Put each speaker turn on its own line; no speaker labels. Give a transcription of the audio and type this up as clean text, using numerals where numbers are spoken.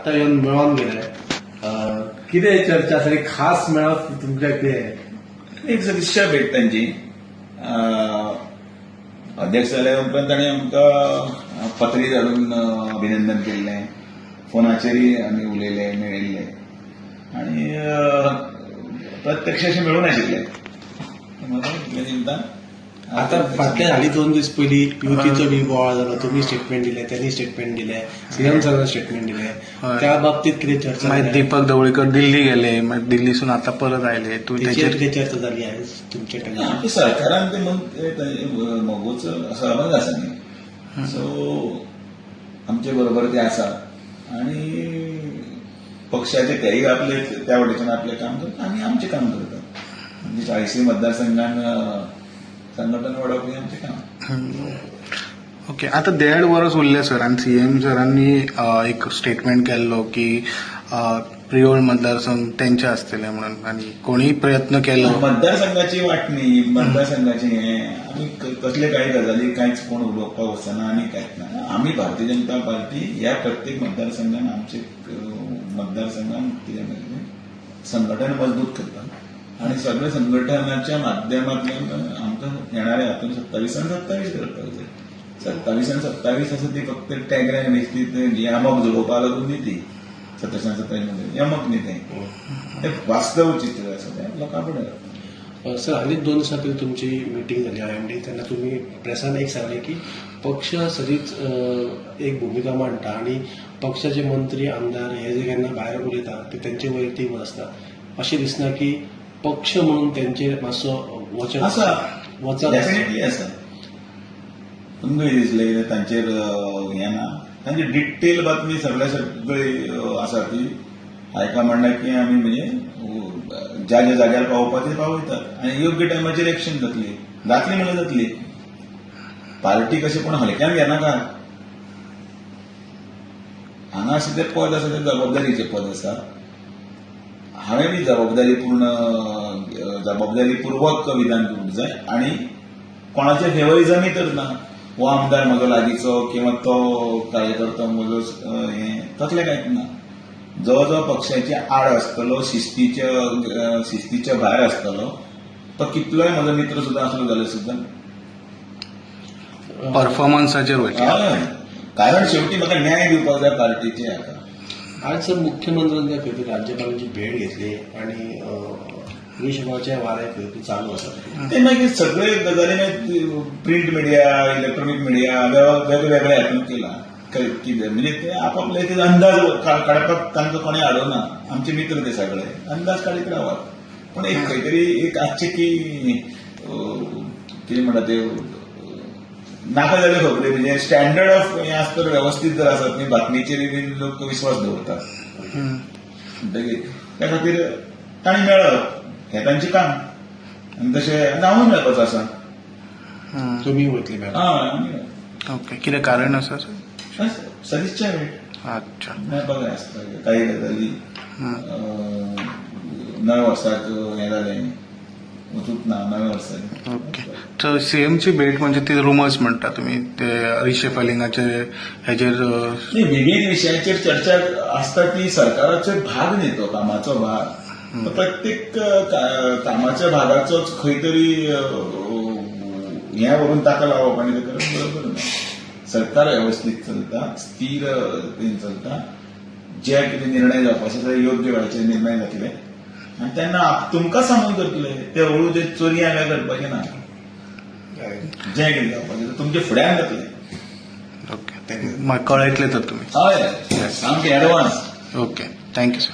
आत्ता येऊन मेळोन गेले. कितें चर्चा जाली? खास मेळप तुमच्या कितें?
एक सदिच्छा भेट तांची. अध्यक्ष जाल्या उपरांत तांणी आमकां पत्री धाडून अभिनंदन केल्लें. फोनाचेरय आमी उलयले, मेळिल्ले आनी प्रत्यक्ष अशें मेळूं नाशिल्ले. इतलें निमतान
आता फाटल्या हालीं 2 दीस पयलीं युतीचो बी बोवाळ जालो. तुम्ही स्टेटमेंट दिले, त्यांनी स्टेटमेंट दिले, सीएम सरांनी स्टेटमेंट दिले. त्या बाबतीत कितें चर्चा
मागीर दीपक ढवळीकर दिल्ली गेले, मागीर दिल्लीसून आता परत आयले.
तेचेर कितें चर्चा जाली आयज तुमचे कडल्यान?
आमच्या सरकारान ते मोगोचो सहभाग आसा न्ही, सो आमचे बरोबर ते आसा आनी पक्षाचे तेय आपले त्या वटेच्यान आपलें काम करता, आमी आमचें काम करता. म्हणजे 40 मतदारसंघान संघटन वाडप हें आमचें काम.
ओके, आता 1.5 वर्स उरले सर आनी सीएम सरांनी एक स्टेटमेंट केल्लो की प्रियोळ मतदारसंघ तेंचे आसतले म्हणून, आनी कोणीय प्रयत्न केलो.
मतदारसंघाची वांटणी, मतदारसंघाची हें आमी कसले कांय गजाली कांयच कोण उलोवपाक वचना आनी कांयच ना. आमी भारतीय जनता पार्टी ह्या प्रत्येक मतदारसंघान आमचे मतदारसंघान कितें संघटन मजबूत करता आनी सगळ्या संघटनाच्या माध्यमांतल्यान आमकां येणाऱ्या हातून 27 करपाक जाय. 27 आसा ती फक्त टॅगलायन न्ही, यमक जुळोवपाक लागून न्ही ती. 27 यमक न्ही तें वास्तव चित्र आसा तें लोकां फुडें.
सर, हालींच 2 दिसां पयलीं तुमची मिटींग जाली IMD. तेन्ना तुम्ही प्रेसान एक सांगलें की पक्ष सदींच एक भुमिका मांडटा आनी पक्षाचे मंत्री आमदार हे जे केन्ना भायर उलयता ते तेंचे वैयक्तीक मत आसता. अशें दिसना की पक्ष म्हणून तेंचेर मातसो वचन
आसा,
वचन
डेफिनेटली आसा. तुमकां दिसलें तांचेर हें ना, तांची डिटेल बातमी सगळी आसा ती हायकमांडाक की आमी म्हणजे ज्या ज्या जाग्यार पावोवपाचें पावयतात आनी योग्य टायमाचेर एक्शन जातली म्हणल्यार जातली. पार्टी कशें कोण हलक्यान घेनाका. हांगा अशें तें पद आसा तें जबाबदारीचें पद आसा. हांवें बी जबाबदारीपूर्वक विधान करूंक जाय आनी कोणाचे फेवरिजमय तर ना. हो आमदार म्हजो लागींचो किंवा तो कार्यकर्तो म्हजो हें तसलें कांयच ना. जो पक्षाची आड आसतलो, शिस्तीच्या भायर आसतलो, तो कितलोय म्हजो मित्र सुद्दां आसलो जाल्यार सुद्दां
परफॉर्मन्साचेर वयता.
कारण शेवटी म्हाका न्याय दिवपाक जाय पार्टीचे हाका.
आज सर मुख्यमंत्र्यांनी खंय तरी राज्यपालांची भेट घेतली आणि विश्वाच्या वाऱ्या खंय तरी चालू आसा.
ते मागीर सगळे गजाली प्रिंट मिडिया, इलेक्ट्रॉनिक मिडिया वेगवेगळ्या हातून केला. कितें म्हणजे ते आपापले ते अंदाज काडपाक तांकां कोणें हाडोना. आमचे मित्र ते सगळे अंदाज काडीत रावात. पूण एक खंय तरी एक आजचे की कितें म्हणटा ते नाका जाल्यार खबरी म्हणजे स्टँडर्ड ऑफ हें आसता वेवस्थीत जर आसत न्ही बातमीचेर बी लोक विश्वास दवरतात. म्हणटकीर त्या खातीर तांणी मेळप हें तांचें काम आनी तशें हांवूय मेळपाचो आसा.
तुम्ही वयतले मॅडम?
हय.
ओके, कितें कारण आसा सर?
सदिच्छा भेट.
अच्छा,
मेळपाक जाय आसता. काही गजाली नव्या वर्साक हें जालें वचूंक ना नव्या वर्साक.
ओके, तर सीएमची भेट म्हणजे ती रुमर्स म्हणटा तुमी ते रिशफलिंगाचे हेजेर
विविध विशयांचेर चर्चा आसता ती सरकाराचे भाग न्ही तो कामाचो भाग. प्रत्येक कामाच्या भागाचोच खंय तरी हें व्हरून ताका लावप आनी तें करप बरोबर ना. सरकार वेवस्थीत चलता, स्थिर चलता. जे कितें निर्णय जावपाचे ते योग्य वेळाचेर निर्णय जातले आनी तेन्ना तुमकां सांगून करतले. ते हळू ते चोरी हांवें करपाचें ना. जें कितें जावपाचें तें तुमचे फुड्यान जातलें.
ओके, म्हाका कळयतले तर तुमी.
हय, सामकें एडवान्स.
Okay, thank you sir.